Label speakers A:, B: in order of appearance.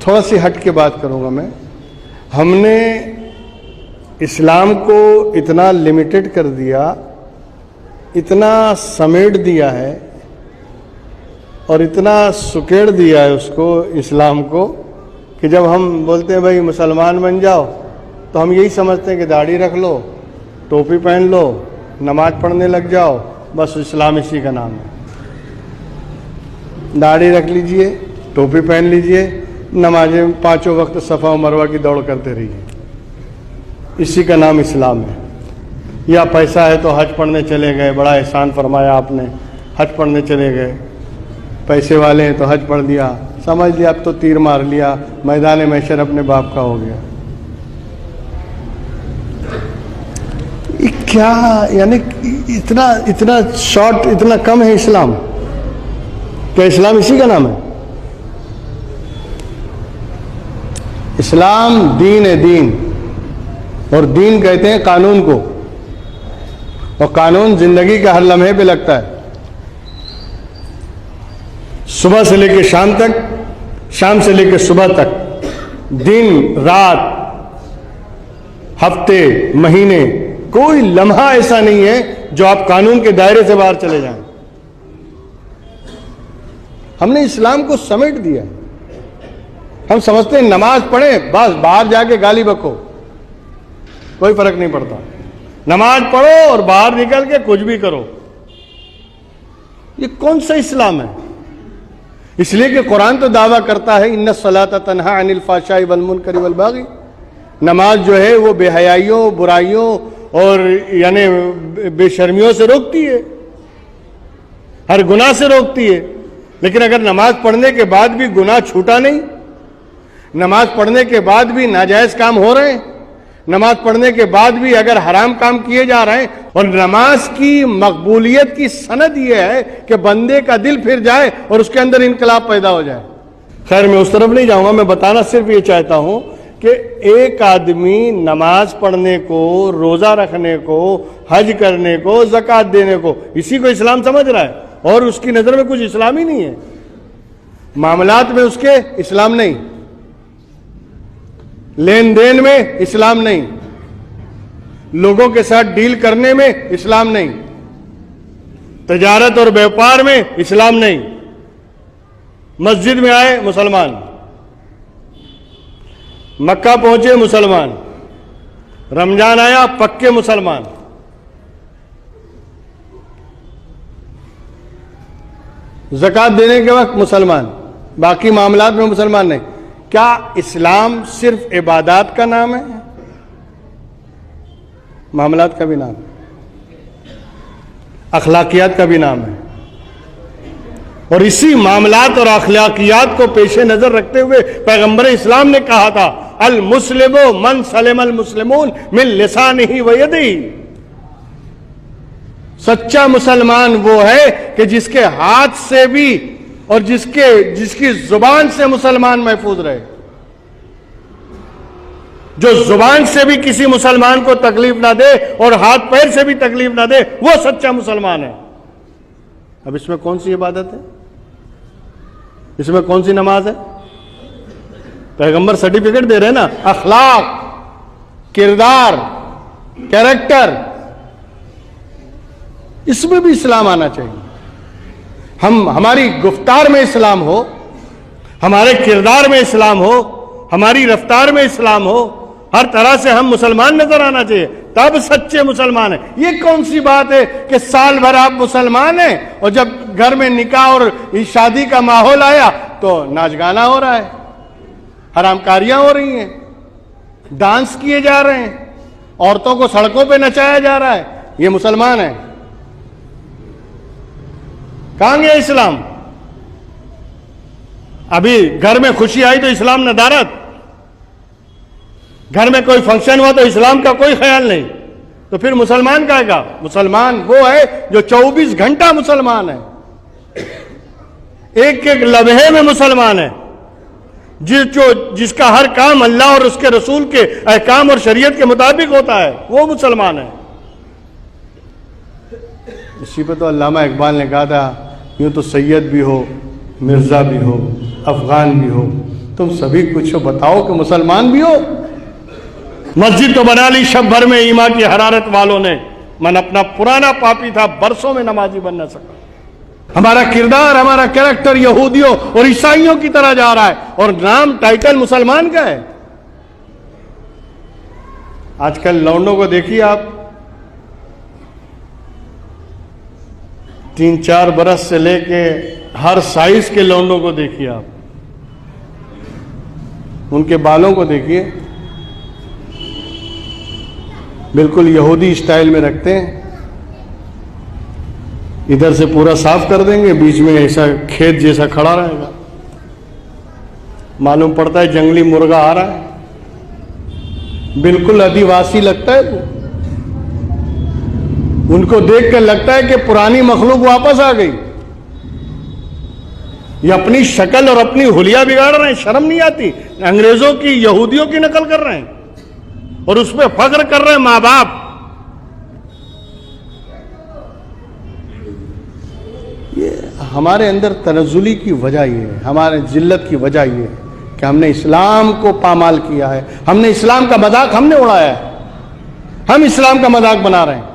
A: تھوڑا سی ہٹ کے بات کروں گا میں. ہم نے اسلام کو اتنا لمیٹڈ کر دیا, اتنا سمیٹ دیا ہے اور اتنا سکیڑ دیا ہے اس کو, اسلام کو, کہ جب ہم بولتے ہیں بھائی مسلمان بن جاؤ تو ہم یہی سمجھتے ہیں کہ داڑھی رکھ لو, ٹوپی پہن لو, نماز پڑھنے لگ جاؤ, بس اسلام اسی کا نام ہے. داڑھی رکھ لیجئے, ٹوپی پہن لیجئے, نمازیں 5 وقت صفا و مروہ کی دوڑ کرتے رہیے, اسی کا نام اسلام ہے. یا پیسہ ہے تو حج پڑھنے چلے گئے, بڑا احسان فرمایا آپ نے, حج پڑھنے چلے گئے, پیسے والے ہیں تو حج پڑھ دیا, سمجھ لیا اب تو تیر مار لیا, میدان محشر اپنے باپ کا ہو گیا. کیا یعنی اتنا شارٹ, اتنا کم ہے اسلام. کیا اسلام اسی کا نام ہے؟ اسلام دین ہے, دین. اور دین کہتے ہیں قانون کو, اور قانون زندگی کے ہر لمحے پہ لگتا ہے. صبح سے لے کے شام تک, شام سے لے کے صبح تک, دن رات, ہفتے مہینے, کوئی لمحہ ایسا نہیں ہے جو آپ قانون کے دائرے سے باہر چلے جائیں. ہم نے اسلام کو سمیٹ دیا. ہم سمجھتے ہیں نماز پڑھیں بس باہر جا کے گالی بکو, کوئی فرق نہیں پڑتا. نماز پڑھو اور باہر نکل کے کچھ بھی کرو. یہ کون سا اسلام ہے؟ اس لیے کہ قرآن تو دعویٰ کرتا ہے ان الصلاۃ تنہی عن الفحشاء والمنکر والبغی. نماز جو ہے وہ بے حیائیوں, برائیوں اور یعنی بے شرمیوں سے روکتی ہے, ہر گناہ سے روکتی ہے. لیکن اگر نماز پڑھنے کے بعد بھی گناہ چھوٹا نہیں, نماز پڑھنے کے بعد بھی ناجائز کام ہو رہے ہیں, نماز پڑھنے کے بعد بھی اگر حرام کام کیے جا رہے ہیں, اور نماز کی مقبولیت کی سند یہ ہے کہ بندے کا دل پھر جائے اور اس کے اندر انقلاب پیدا ہو جائے. خیر میں اس طرف نہیں جاؤں گا, میں بتانا صرف یہ چاہتا ہوں کہ ایک آدمی نماز پڑھنے کو, روزہ رکھنے کو, حج کرنے کو, زکوٰۃ دینے کو, اسی کو اسلام سمجھ رہا ہے, اور اس کی نظر میں کچھ اسلام ہی نہیں ہے. معاملات میں اس کے اسلام نہیں, لین دین میں اسلام نہیں, لوگوں کے ساتھ ڈیل کرنے میں اسلام نہیں, تجارت اور بیوپار میں اسلام نہیں. مسجد میں آئے مسلمان, مکہ پہنچے مسلمان, رمضان آیا پکے مسلمان. زکوٰۃ دینے کے وقت مسلمان, باقی معاملات میں مسلمان نہیں. کیا اسلام صرف عبادات کا نام ہے؟ معاملات کا بھی نام ہے, اخلاقیات کا بھی نام ہے. اور اسی معاملات اور اخلاقیات کو پیش نظر رکھتے ہوئے پیغمبر اسلام نے کہا تھا المسلم من سلم المسلمون من لسانہ و یدہ. سچا مسلمان وہ ہے کہ جس کے ہاتھ سے بھی اور جس کی زبان سے مسلمان محفوظ رہے. جو زبان سے بھی کسی مسلمان کو تکلیف نہ دے اور ہاتھ پیر سے بھی تکلیف نہ دے, وہ سچا مسلمان ہے. اب اس میں کون سی عبادت ہے؟ اس میں کون سی نماز ہے؟ پیغمبر سرٹیفکیٹ دے رہے ہیں نا, اخلاق, کردار, کیریکٹر, اس میں بھی اسلام آنا چاہیے. ہماری گفتار میں اسلام ہو, ہمارے کردار میں اسلام ہو, ہماری رفتار میں اسلام ہو, ہر طرح سے ہم مسلمان نظر آنا چاہیے, تب سچے مسلمان ہیں. یہ کون سی بات ہے کہ سال بھر آپ مسلمان ہیں اور جب گھر میں نکاح اور شادی کا ماحول آیا تو ناچ گانا ہو رہا ہے, حرام کاریاں ہو رہی ہیں, ڈانس کیے جا رہے ہیں, عورتوں کو سڑکوں پہ نچایا جا رہا ہے, یہ مسلمان ہیں؟ کہاں گیا اسلام؟ ابھی گھر میں خوشی آئی تو اسلام ندارت, گھر میں کوئی فنکشن ہوا تو اسلام کا کوئی خیال نہیں. تو پھر مسلمان کہے گا؟ مسلمان وہ ہے جو 24 گھنٹہ مسلمان ہے, ایک ایک لمحے میں مسلمان ہے, جس کا ہر کام اللہ اور اس کے رسول کے احکام اور شریعت کے مطابق ہوتا ہے, وہ مسلمان ہے. اسی پہ تو علامہ اقبال نے کہا تھا یوں تو سید بھی ہو, مرزا بھی ہو, افغان بھی ہو, تم سبھی کچھ ہو، بتاؤ کہ مسلمان بھی ہو؟ مسجد تو بنا لی شب بھر میں ایمان کی حرارت والوں نے، من اپنا پرانا پاپی تھا، برسوں میں نمازی بن نہ سکا۔ ہمارا کردار، ہمارا کریکٹر یہودیوں اور عیسائیوں کی طرح جا رہا ہے، اور نام ٹائٹل مسلمان کا ہے۔ آج کل لونڈوں کو دیکھیے آپ، 3-4 برس سے لے کے ہر سائز کے لونڈوں کو دیکھیے آپ، ان کے بالوں کو دیکھیے، بالکل یہودی اسٹائل میں رکھتے ہیں، ادھر سے پورا صاف کر دیں گے، بیچ میں ایسا کھیت جیسا کھڑا رہے گا، معلوم پڑتا ہے جنگلی مرغا آ رہا ہے، بالکل آدیواسی لگتا ہے وہ، ان کو دیکھ کر لگتا ہے کہ پرانی مخلوق واپس آ گئی۔ یہ اپنی شکل اور اپنی حلیہ بگاڑ رہے ہیں، شرم نہیں آتی؟ انگریزوں کی، یہودیوں کی نقل کر رہے ہیں اور اس پہ فخر کر رہے ہیں ماں باپ۔ یہ ہمارے اندر تنزلی کی وجہ یہ ہے، ہمارے ذلت کی وجہ یہ ہے کہ ہم نے اسلام کو پامال کیا ہے، ہم نے اسلام کا مذاق ہم نے اڑایا ہے، ہم اسلام کا مذاق بنا رہے ہیں۔